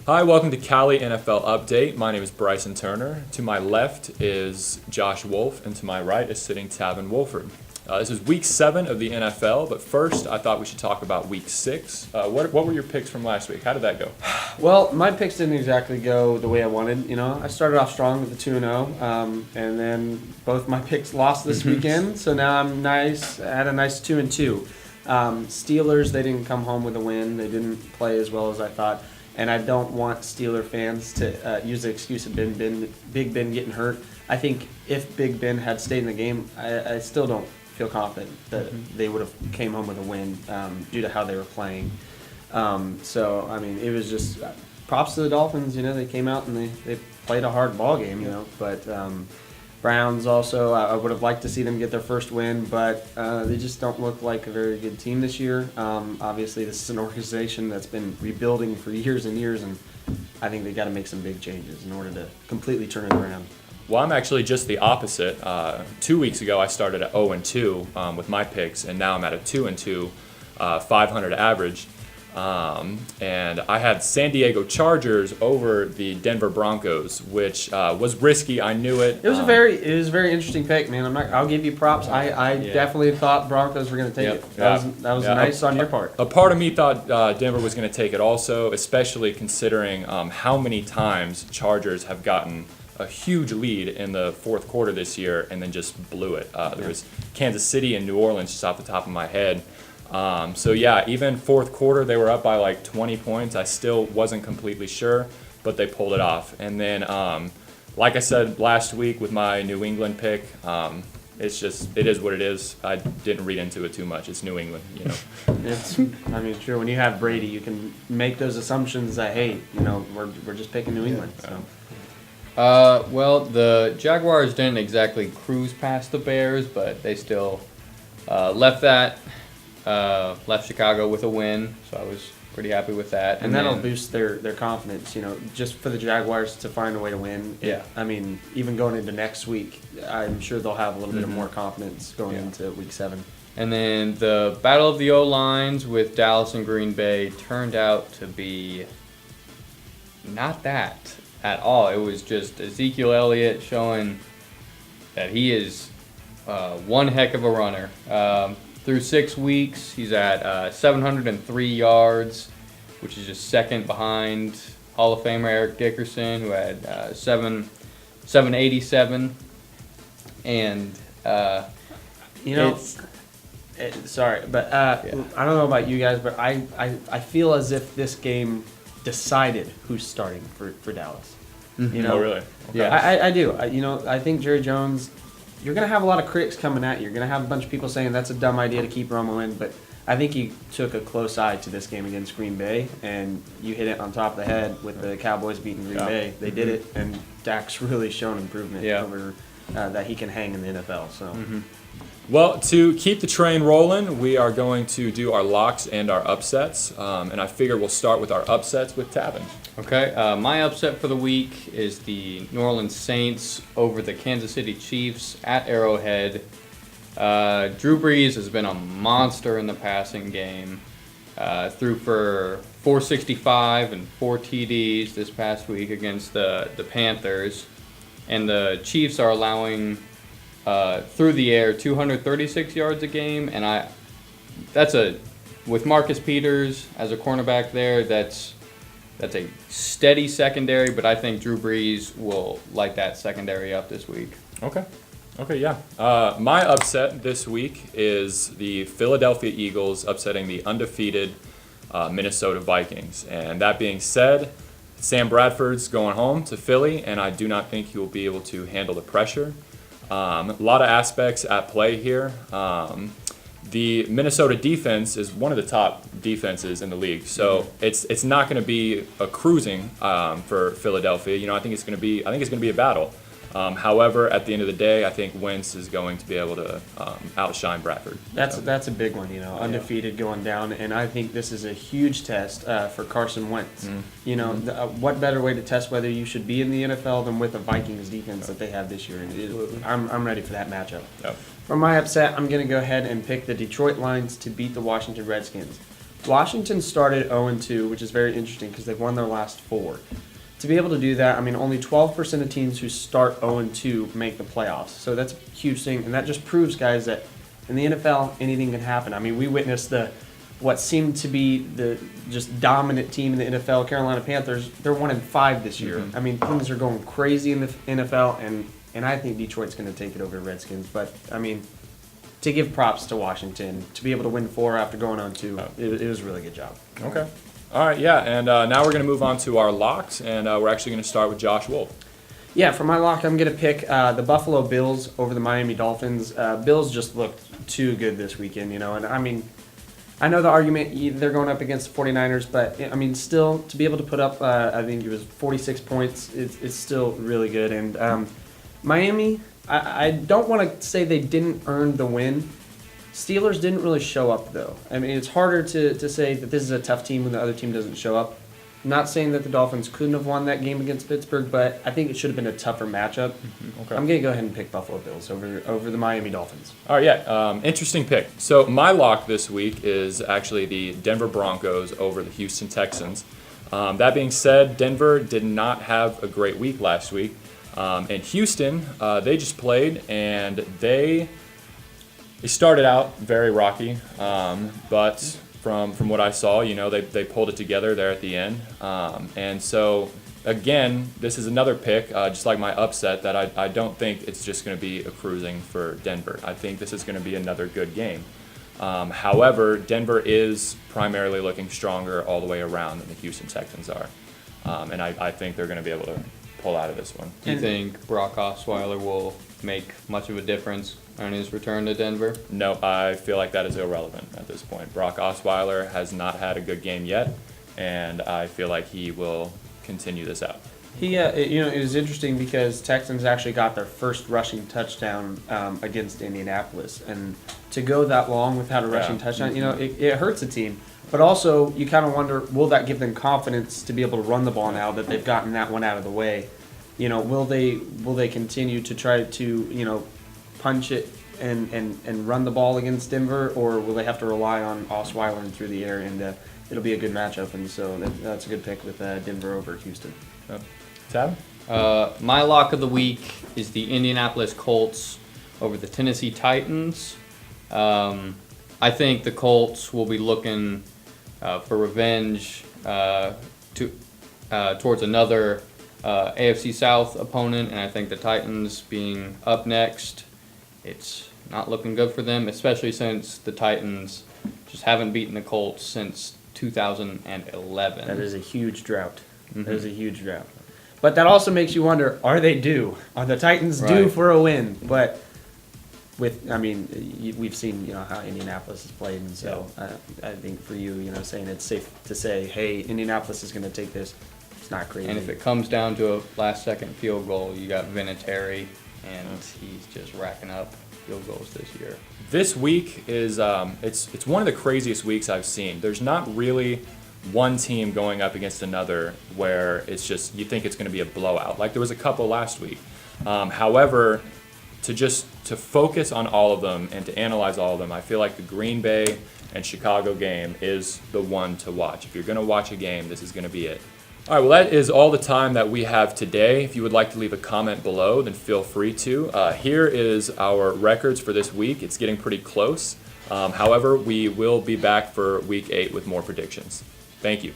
Hi, welcome to Cowley NFL Update. My name is Bryson Turner. To my left is Josh Wolf, and to my right is sitting Taven Wohlford. This is Week 7 of the NFL, but first I thought we should talk about Week 6. What were your picks from last week? How did that go? Well, my picks didn't exactly go the way I wanted. I started off strong with the 2-0, and then both my picks lost this weekend, so now I'm I had a nice 2-2. Steelers, they didn't come home with a win. They didn't play as well as I thought. And I don't want Steeler fans to use the excuse of Big Ben getting hurt. I think if Big Ben had stayed in the game, I still don't feel confident that they would have came home with a win due to how they were playing. It was just props to the Dolphins. They came out and they played a hard ball game. But Browns also, I would have liked to see them get their first win, but they just don't look like a very good team this year. Obviously, this is an organization that's been rebuilding for years and years, and I think they got to make some big changes in order to completely turn it around. Well, I'm actually just the opposite. 2 weeks ago, I started at 0-2 with my picks, and now I'm at a 2-2, 500 average. And I had San Diego Chargers over the Denver Broncos, which was risky. I knew it. It was a very interesting pick, man. I'll give you props. I definitely thought Broncos were going to take it. That was nice on your part. A part of me thought Denver was going to take it also, especially considering how many times Chargers have gotten a huge lead in the fourth quarter this year and then just blew it. There was Kansas City and New Orleans just off the top of my head. Even fourth quarter, they were up by like 20 points. I still wasn't completely sure, but they pulled it off. And then, like I said last week with my New England pick, it is what it is. I didn't read into it too much. It's New England, It's true. When you have Brady, you can make those assumptions that, hey, we're just picking New England. So. The Jaguars didn't exactly cruise past the Bears, but they still left Chicago with a win, so I was pretty happy with that. And that'll boost their confidence, just for the Jaguars to find a way to win. Even going into next week, I'm sure they'll have a little bit of more confidence going into Week 7. And then the Battle of the O-Lines with Dallas and Green Bay turned out to be not that at all. It was just Ezekiel Elliott showing that he is one heck of a runner. Through 6 weeks, he's at 703 yards, which is just second behind Hall of Famer Eric Dickerson, who had 787. And sorry, but I don't know about you guys, but I feel as if this game decided who's starting for Dallas. Oh, really? Okay. Yeah, I do. I think Jerry Jones. You're going to have a lot of critics coming at you. You're going to have a bunch of people saying that's a dumb idea to keep Romo in, but I think you took a close eye to this game against Green Bay, and you hit it on top of the head with the Cowboys beating Green Bay. They did it, and Dak's really shown improvement over that he can hang in the NFL. So. Well, to keep the train rolling, we are going to do our locks and our upsets, and I figure we'll start with our upsets with Taven. Okay, my upset for the week is the New Orleans Saints over the Kansas City Chiefs at Arrowhead. Drew Brees has been a monster in the passing game. Threw for 465 and 4 TDs this past week against the Panthers. And the Chiefs are allowing, through the air, 236 yards a game. And with Marcus Peters as a cornerback there, that's a steady secondary, but I think Drew Brees will light that secondary up this week. Okay, yeah. My upset this week is the Philadelphia Eagles upsetting the undefeated Minnesota Vikings. And that being said, Sam Bradford's going home to Philly, and I do not think he will be able to handle the pressure. A lot of aspects at play here. The Minnesota defense is one of the top defenses in the league, so it's not going to be a cruising for Philadelphia. I think it's going to be a battle. However, at the end of the day, I think Wentz is going to be able to outshine Bradford. That's a big one, undefeated going down, and I think this is a huge test for Carson Wentz. What better way to test whether you should be in the NFL than with a Vikings defense that they have this year? I'm ready for that matchup. Yep. For my upset, I'm going to go ahead and pick the Detroit Lions to beat the Washington Redskins. Washington started 0-2, which is very interesting because they've won their last 4. To be able to do that, I mean, only 12% of teams who start 0-2 make the playoffs. So that's a huge thing, and that just proves, guys, that in the NFL, anything can happen. I mean, we witnessed what seemed to be the just dominant team in the NFL, Carolina Panthers. They're 1-5 this year. I mean, things are going crazy in the NFL, and I think Detroit's going to take it over the Redskins. But, I mean, to give props to Washington, to be able to win 4 after going on 2, it was a really good job. Okay. All right, yeah, and now we're going to move on to our locks, and we're actually going to start with Josh Wolf. Yeah, for my lock, I'm going to pick the Buffalo Bills over the Miami Dolphins. Bills just looked too good this weekend, and I mean, I know the argument, they're going up against the 49ers, but, I mean, still, to be able to put up, I think it was 46 points, it's still really good. And Miami, I don't want to say they didn't earn the win. Steelers didn't really show up, though. I mean, it's harder to say that this is a tough team when the other team doesn't show up. I'm not saying that the Dolphins couldn't have won that game against Pittsburgh, but I think it should have been a tougher matchup. Okay. I'm going to go ahead and pick Buffalo Bills over the Miami Dolphins. All right, yeah, interesting pick. So my lock this week is actually the Denver Broncos over the Houston Texans. That being said, Denver did not have a great week last week. And Houston, they just played, and they started out very rocky, but from what I saw, they pulled it together there at the end. And so, again, this is another pick, just like my upset, that I don't think it's just going to be a cruising for Denver. I think this is going to be another good game. However, Denver is primarily looking stronger all the way around than the Houston Texans are. And I think they're going to be able to pull out of this one. Do you think Brock Osweiler will make much of a difference on his return to Denver? No, I feel like that is irrelevant at this point. Brock Osweiler has not had a good game yet, and I feel like he will continue this out. It was interesting because Texans actually got their first rushing touchdown against Indianapolis, and to go that long without a rushing touchdown, it hurts a team. But also, you kind of wonder, will that give them confidence to be able to run the ball now that they've gotten that one out of the way? Will they continue to try to punch it and run the ball against Denver, or will they have to rely on Osweiler and through the air? And it'll be a good matchup, and so that's a good pick with Denver over Houston. Tab? My lock of the week is the Indianapolis Colts over the Tennessee Titans. I think the Colts will be looking for revenge towards another AFC South opponent, and I think the Titans being up next, it's not looking good for them, especially since the Titans just haven't beaten the Colts since 2011. That is a huge drought. That is a huge drought. But that also makes you wonder, are they due? Are the Titans due for a win? But we've seen how Indianapolis has played, and so I think for you, saying it's safe to say, hey, Indianapolis is going to take this, it's not crazy. And if it comes down to a last-second field goal, you got Vinatieri, and he's just racking up field goals this year. This week is it's one of the craziest weeks I've seen. There's not really one team going up against another where it's just you think it's going to be a blowout. Like there was a couple last week. However, to focus on all of them and to analyze all of them, I feel like the Green Bay and Chicago game is the one to watch. If you're going to watch a game, this is going to be it. All right, well, that is all the time that we have today. If you would like to leave a comment below, then feel free to. Here is our records for this week. It's getting pretty close. However, we will be back for Week 8 with more predictions. Thank you.